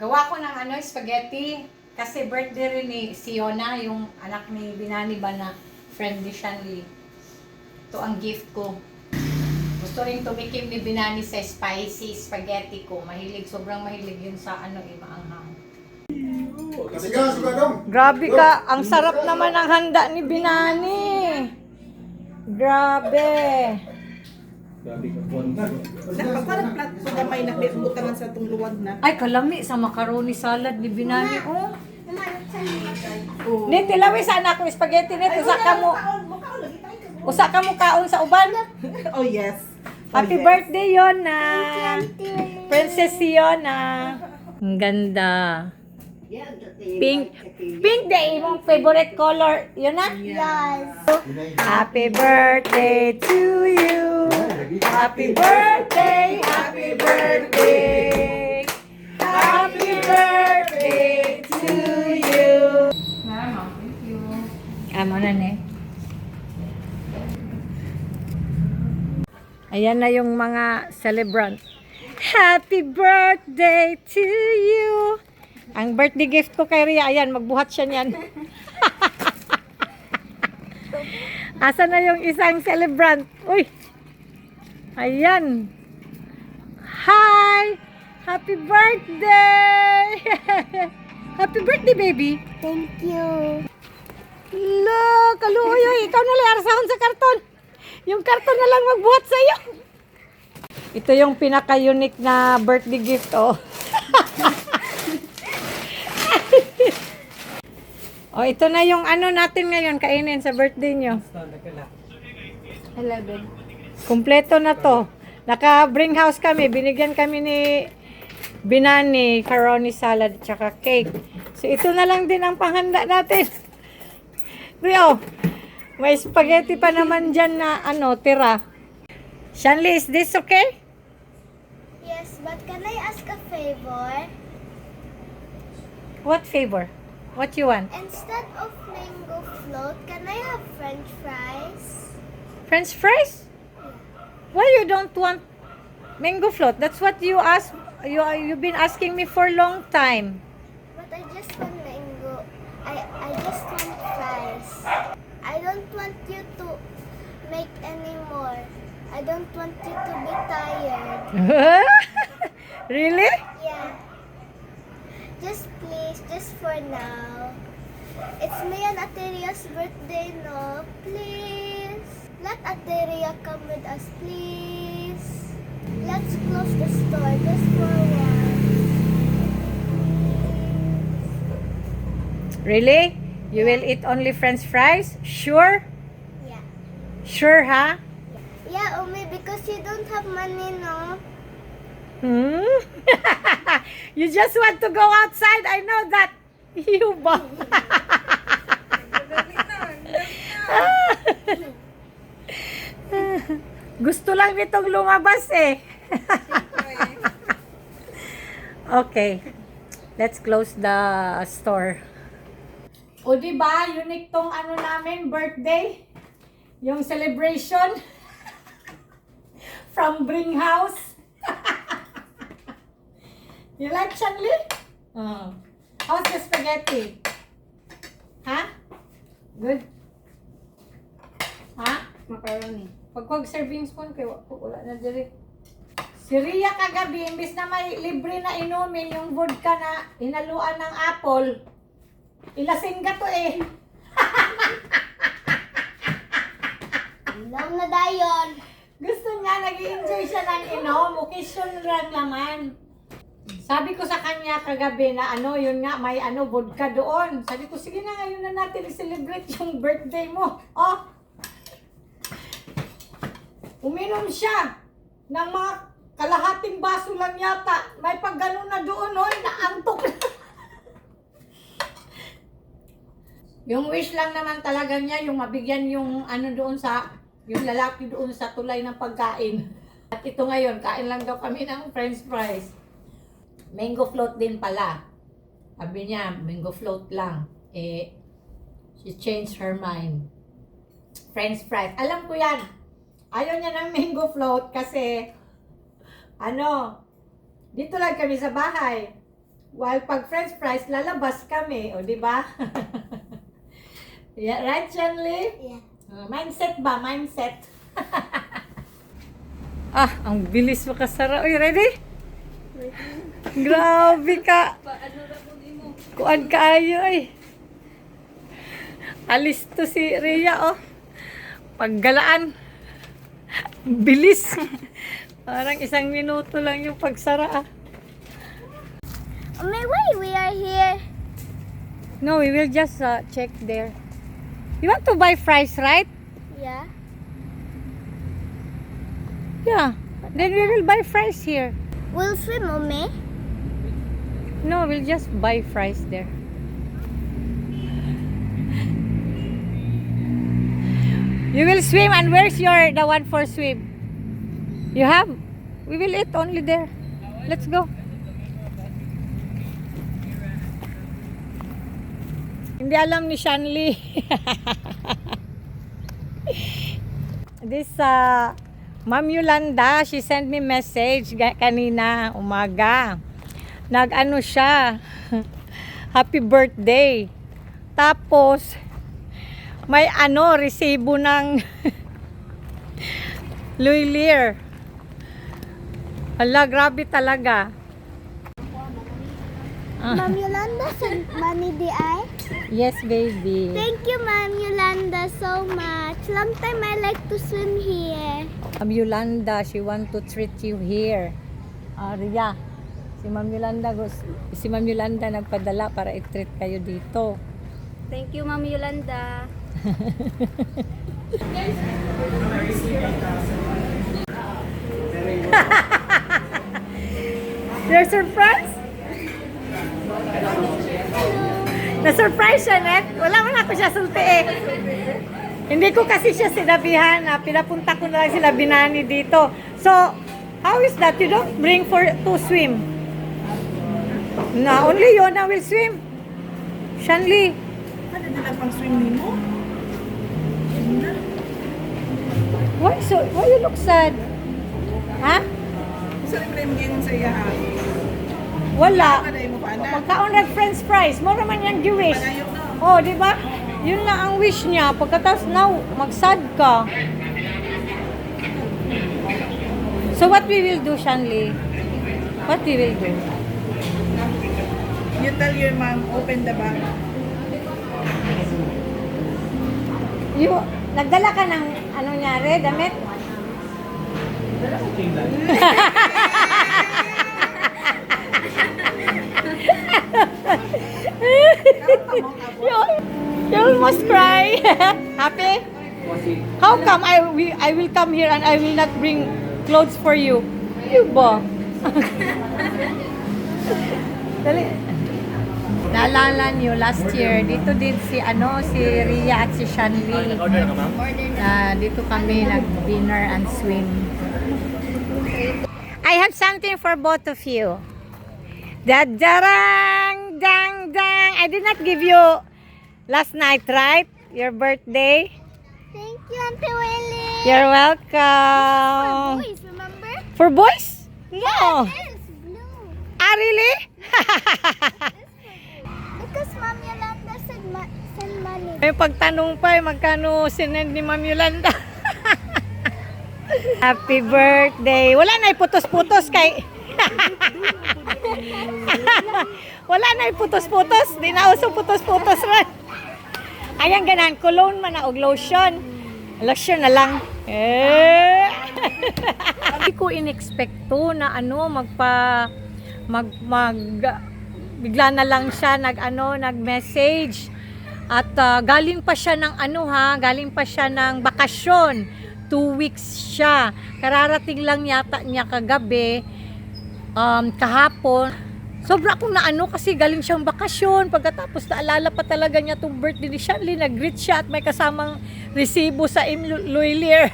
Gawa ko ng spaghetti. Kasi birthday rin ni Siona, yung anak ni Binani ba na friend ni Shanley. Ito ang gift ko. Gusto rin tumikim ni Binani sa spicy spaghetti ko. Sobrang mahilig yun sa maanghang. Grabe ka, ang sarap naman ang handa ni Binani. Grabe. Parang plat ko gamay na butangan sa itong luwag na. Ay, kalami sa macaroni salad ni Binani. Oh. Niti, lawis anak ko spaghetti nito. Usa ka mo kaon sa uban. Oh yes. Happy birthday, Yona. Princess Yona. Ang ganda. Pink. Pink day, imong favorite color. Yun na? Yes. Happy birthday to you. Happy birthday. Happy birthday. Happy birthday to you. Mama, thank you. Amo na ne. Ayan na yung mga celebrant. Happy birthday to you. Ang birthday gift ko kay Ria, ayan, magbuhat siya niyan. Asa na yung isang celebrant? Uy! Ayan. Hi! Happy birthday! Happy birthday, baby! Thank you. Look! Kaluoy, ikaw na lang arsahon sa karton. Yung karton na lang magbuhat sa'yo. Ito yung pinaka-unique na birthday gift, oh. Oh, ito na yung natin ngayon, kainin sa birthday nyo. 11. Kompleto na to. Naka-bring house kami. Binigyan kami ni Binani, macaroni salad, tsaka cake. So, ito na lang din ang panghanda natin. Rio, may spaghetti pa naman dyan na tira. Shanley, is this okay? Yes, but can I ask a favor? What favor? What you want? Instead of mango float, can I have French fries? French fries? Why you don't want mango float? That's what you asked. You've been asking me for a long time. But I just want mango. I just want fries. I don't want you to make any more. I don't want you to be tired. Really? Yeah. Just please, just for now. It's me and Ateria's birthday, no? Please. Let Ateria come with us, please. Let's close the store just for once. Really? You will eat only French fries? Sure? Yeah. Sure, huh? Yeah, Umi, because you don't have money, no? Hmm? You just want to go outside. I know that. You ba? Gusto lang nitong lumabas eh. Okay. Let's close the store. O diba, unique tong namin, birthday. Yung celebration. From Bring House. You like Shanley? How's the spaghetti? Huh? Good? Huh? Macaroni. Pagkuhag serving spoon kay wala na diri. Si Ria kagabi, imbis na may libre na inumin yung vodka na hinaluan ng apple, ilasing ka to eh. Lang na dayon. Gusto niya, nag-i-enjoy siya ng inom. Occasion lang naman. Sabi ko sa kanya kagabi na yun nga, may vodka doon. Sabi ko, sige na, ngayon na natin i-celebrate yung birthday mo. Oh! Uminom siya ng mga kalahating baso lang yata. May pag ganun na doon, naantok na. Yung wish lang naman talaga niya, yung mabigyan yung doon yung lalaki doon sa tulay ng pagkain. At ito ngayon, kain lang daw kami ng French fries. Mango float din pala. Sabi niya, mango float lang. She changed her mind. French fries. Alam ko yan. Ayaw niya ng mango float kasi, dito lang kami sa bahay. While pag french fries, lalabas kami. O, di ba? Yeah, right, Shanley? Yeah. Mindset ba? Mindset. Ang bilis mo kasara. Uy, ready? Grabe ka. Kuan kaayo ay. Alis to si Rhea, oh. Paggalaan. Bilis. Parang 1 minuto lang yung pagsara, ah. Oh, my way, we are here. No, we will just check there. You want to buy fries, right? Yeah. Yeah. Then we will buy fries here. We'll swim, Mommy. No, we'll just buy fries there. You will swim, and where's the one for swim? You have? We will eat only there. Let's go. Hindi alam ni Shanley. This Ma'am Yolanda, she sent me message kanina umaga. Nag-ano siya. Happy birthday. Tapos may resibo ng Luilier. Hala, grabe talaga. Ma'am Yolanda sent money di ay. Yes, baby. Thank you, Ma'am Yolanda, so much. Long time I like to swim here. Ma'am Yolanda, she want to treat you here. Ria, si Ma'am Yolanda nagpadala para i-treat kayo dito. Thank you, Ma'am Yolanda. You're surprised? Na-surprise siya, Net? Wala man ako siya sulti eh. Hindi ko kasi siya sinabihan na pinapunta ko na lang sila Binani dito. So, how is that? You don't bring to swim? Na, only you na will swim. Shanley. Ano na lang pang swim mo? Why you look sad? Ha? Sa libre mo ganyan sa iya ha? Wala. Ano mo pa na? Magkaon ng french fries. Mo naman yung giwish. Panayo na. Oh, di ba? Yun lang ang wish niya. Pagkatapos now, magsad ka. So what we will do, Shanley? What we will do? You tell your mom, open the bag. Nagdala ka ng ano nyari, damit? You almost cry. Happy? How come I will come here and I will not bring clothes for you? You ba? Dali. Naalala niyo last year dito din si Ria at si Shanley. Dito kami nag-dinner and swim. I have something for both of you. Dadarang dang dang. I did not give you last night, right? Your birthday. Thank you, Auntie Willie. You're For welcome. boys, remember? For boys? No. It's blue. Really? Because Ma'am Yolanda send money. May pagtanong pa magkano sinend ni Ma'am Yolanda. Happy birthday. Wala na iputos-putos kay wala na iputos-putos. Di na uso putos-putos ran. Ayan ganan, cologne man na og lotion. Lotion na lang. Hindi ko inexpecto na bigla na lang siya nag-message. At galing pa siya ng bakasyon. 2 weeks siya. Kararating lang yata niya kagabi, kahapon. Sobra akong kasi galing siyang bakasyon. Pagkatapos naalala pa talaga niya itong birthday ni Shanley. Nag-greet siya at may kasamang resibo sa Luilier.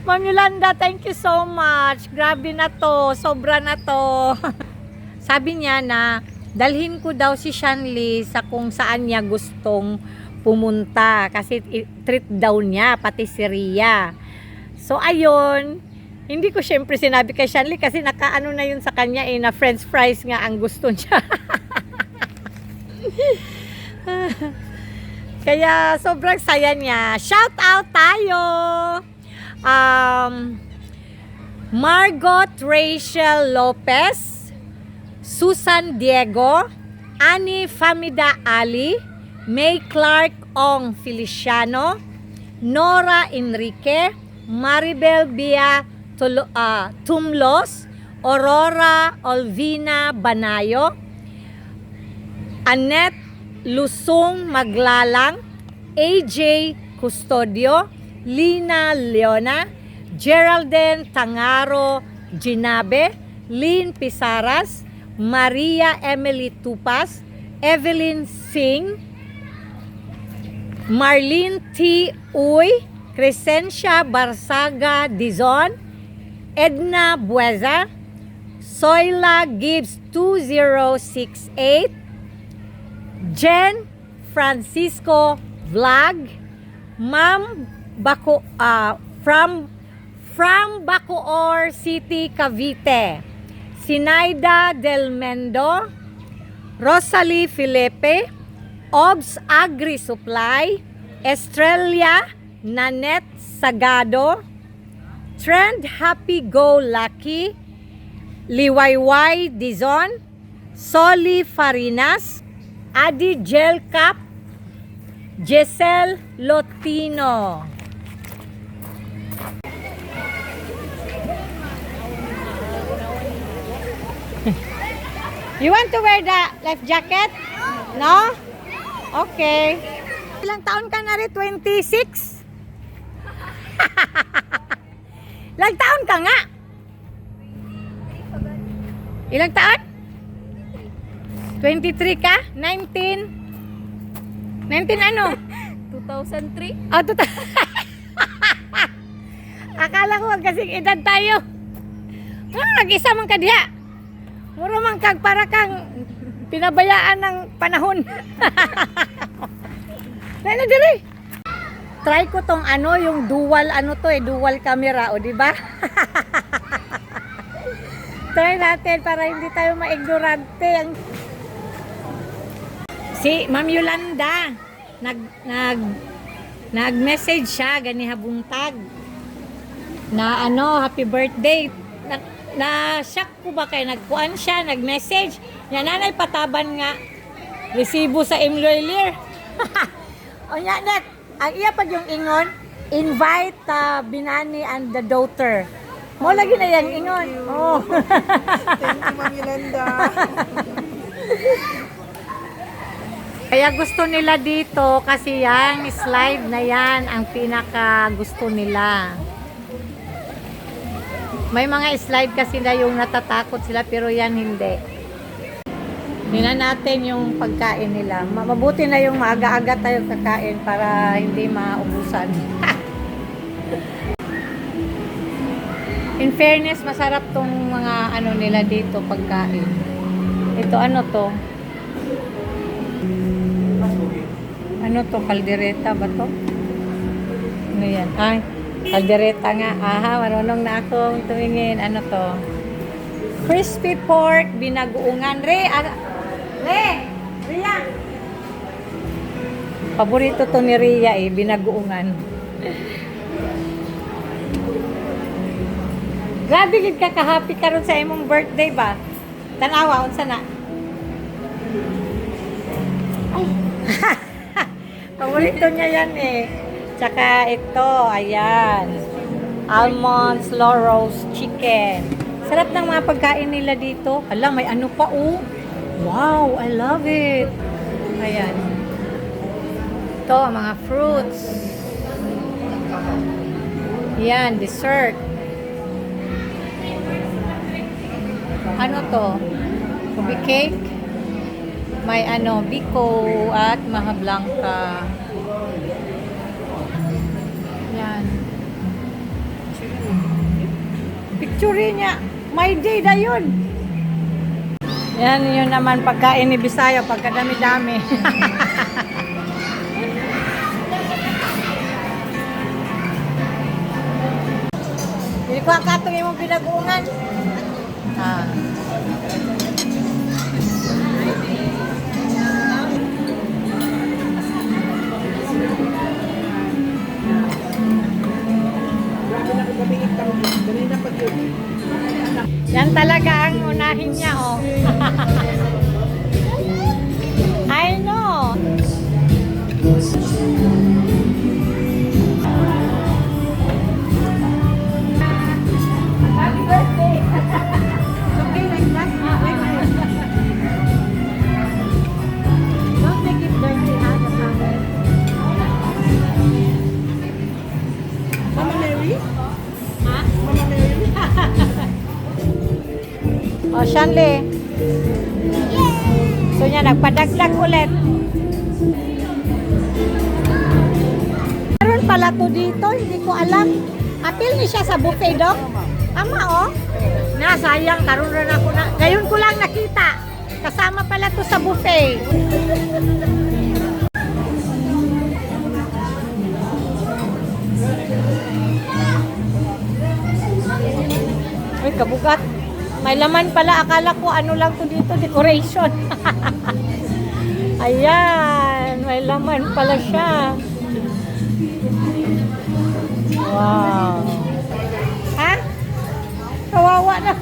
Ma'am Yolanda, thank you so much. Grabe na to. Sobra na to. Sabi niya na dalhin ko daw si Shanley sa kung saan niya gustong pumunta kasi treat daw niya pati si Ria. So ayun, Hindi ko syempre sinabi kay Shanley kasi nakaano na yun sa kanya na french fries nga ang gusto niya. Kaya sobrang saya niya. Shout out tayo! Margot Rachel Lopez, Susan Diego, Annie Famida Ali, May Clark Ong Feliciano, Nora Enrique, Maribel Bia Tumlos, Aurora Olvina Banayo, Annette Lusong Maglalang, AJ Custodio, Lina Leona, Geraldine Tangaro Ginabe, Lynn Pisaras, Maria Emily Tupas, Evelyn Singh, Marlene T. Uy, Crescencia Barsaga Dizon, Edna Bueza, Soyla Gibbs 2068, Jen Francisco Vlog, Ma'am Baco, from Bacoor City, Cavite, Sinaida Del Mendo, Rosalie Felipe, Obs Agri Supply, Estrella Nanette Sagado, Trend Happy Go Lucky, Liwayway Dizon, Soli Farinas, Adi Gel Cap, Giselle Lotino. You want to wear the life jacket? No? Okay. Ilang taon ka na rin? 26? Ilang taon ka nga? Ilang taon? 23 ka? 19? 19 ano? 2003? Oh, akala ko kasing edad tayo. Nag-isa man ka diha. Muro man kag para kang pinabayaan ng panahon. Dali dali. Try ko tong ano, yung dual dual camera, o di ba? Try natin para hindi tayo maignorante. Si Ma'am Yolanda nag-message siya ganiha buntag na happy birthday. Na-shock ko ba kay nagkuan siya, nag-message. Yan nanay pataban nga resibo sa employer. O nya net, ang iya pa yung ingon, invite Binani and the daughter. Mo lagi na yan ingon. Oh. Thank you, Ma'am Yolanda. Kaya gusto nila dito kasi yung slide na yan ang pinaka gusto nila. May mga slide kasi na yung natatakot sila pero yan hindi. Tingnan natin yung pagkain nila. Mabuti na yung maaga-aga tayo kakain para hindi maubusan. In fairness, masarap tong mga nila dito pagkain. Ito to? Ano to? Kaldereta ba to? Ano yan? Ay, kaldereta nga. Aha, marunong na akong tumingin. Ano to? Crispy pork, binagoongan. Ria! Paborito to ni Ria binagoongan. Grabe gid ka ka-happy karon sa imong birthday ba? Tanawa, unsa na? Ay. Paborito niya yan Tsaka ito, ayan. Almond slow roast chicken. Sarap ng mga pagkain nila dito. Hala, may ano pa Wow, I love it. Ayan. Ito, mga fruits. Yan, dessert. Ano to? Ubi cake. May biko at maha blanca. Yan. Picture niya. My day na yun. Yan yun naman pagkain ni Bisaya, pagkadami-dami. Hindi kuha ka ito yung pinagungan. Ah. Grabe na kung gabi itang dali na pag yun. Yan talaga ang unahin niya, oh. I know. Happy birthday. Okay, like that. Don't make it dirty, ha, the camera. Mama Mary? Ha? Mama Mary? O, Shanley. So niya, nagpadagdag ulit. Meron pala to dito, hindi ko alam. Apil ni siya sa buffet, Dok. Tama, oh. Sayang, karoon rin ako na. Ngayon ko lang nakita. Kasama pala to sa buffet. Ay, kabugat. May laman pala. Akala ko ano lang to dito, decoration. Ayan, may laman pala siya. Wow. Ha? Kawawa na.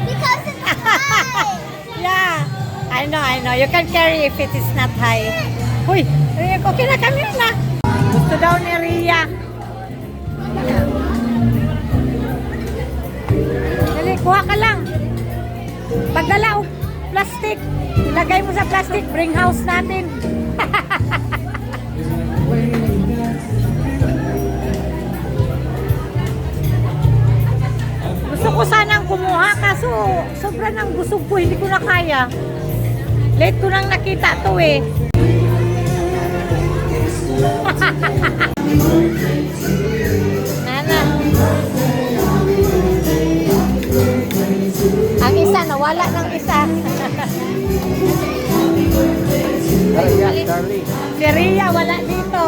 Because it's high. Yeah. I know. You can carry if it is not high. Uy, okay na kami na. Gusto daw ni Ria. Dali, kuha ka lang. Pagdala o plastic. Ilagay mo sa plastic. Bring house natin. Gusto ko sanang kumuha kaso sobrang nang busog ko. Hindi ko na kaya. Late ko nang nakita to eh. Nana. Ang isa, nawala ng isa. Si Ria, wala dito.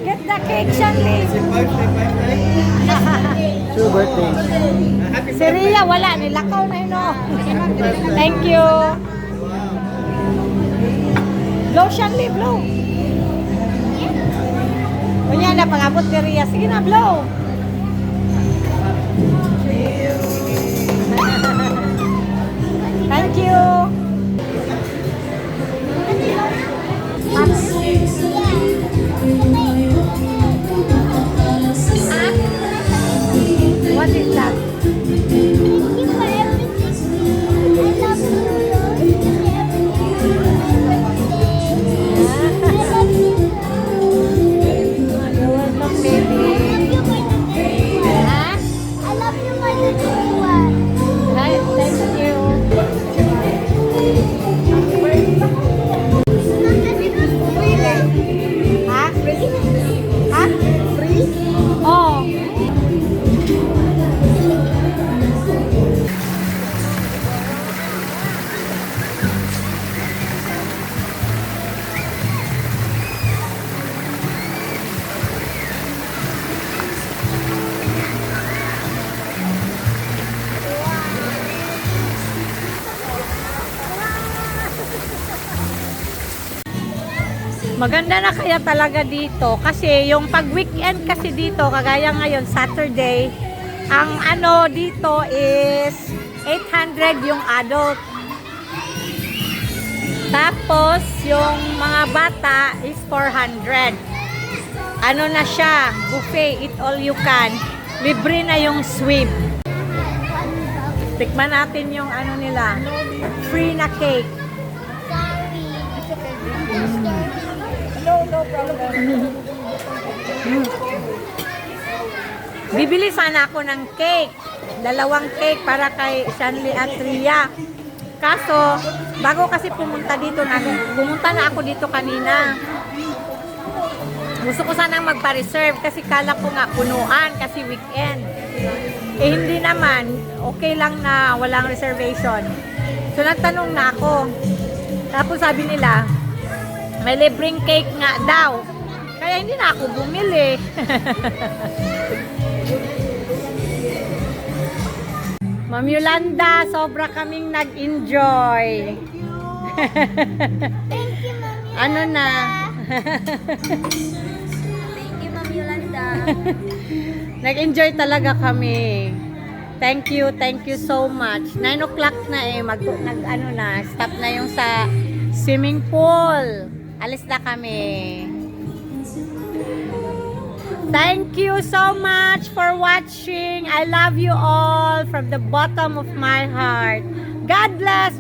Get the cake, Shanley. True birthday. Si Ria, wala. Nilakaw na yun, oh. Thank you. Blow, Shanley, blow. O yan na, pang-abot ni Ria. Sige na, blow. Thank you. What is that? Thank you for everything. I love you, Lord. Thank you for everything. You're welcome, baby. Ha? I love you more than anyone. Hi, thank you. Ha? Ha? Free? Oh. Maganda na kaya talaga dito kasi yung pag weekend kasi dito kagaya ngayon Saturday ang ano dito is 800 yung adult, tapos yung mga bata is 400. Ano na siya, buffet, eat all you can, libre na yung swim. Tikman natin yung ano nila, free na cake. Sorry. No problem. Bibili sana ako ng cake. 2 cake para kay Shanley at Ria. Kaso, bago kasi pumunta na ako dito kanina. Gusto ko sanang magpa-reserve kasi kala ko nga punuan kasi weekend. Eh hindi naman, okay lang na walang reservation. So nagtanong na ako. Tapos sabi nila, May libreng cake nga daw. Kaya hindi na ako bumili. Ma'am Yolanda, sobra kaming nag-enjoy. Thank you, Mami. Ano na? Thank you, Mami Yolanda. Nag-enjoy talaga kami. Thank you so much. 9 o'clock na stop na yung sa swimming pool. Alis na kami. Thank you so much for watching. I love you all from the bottom of my heart. God bless.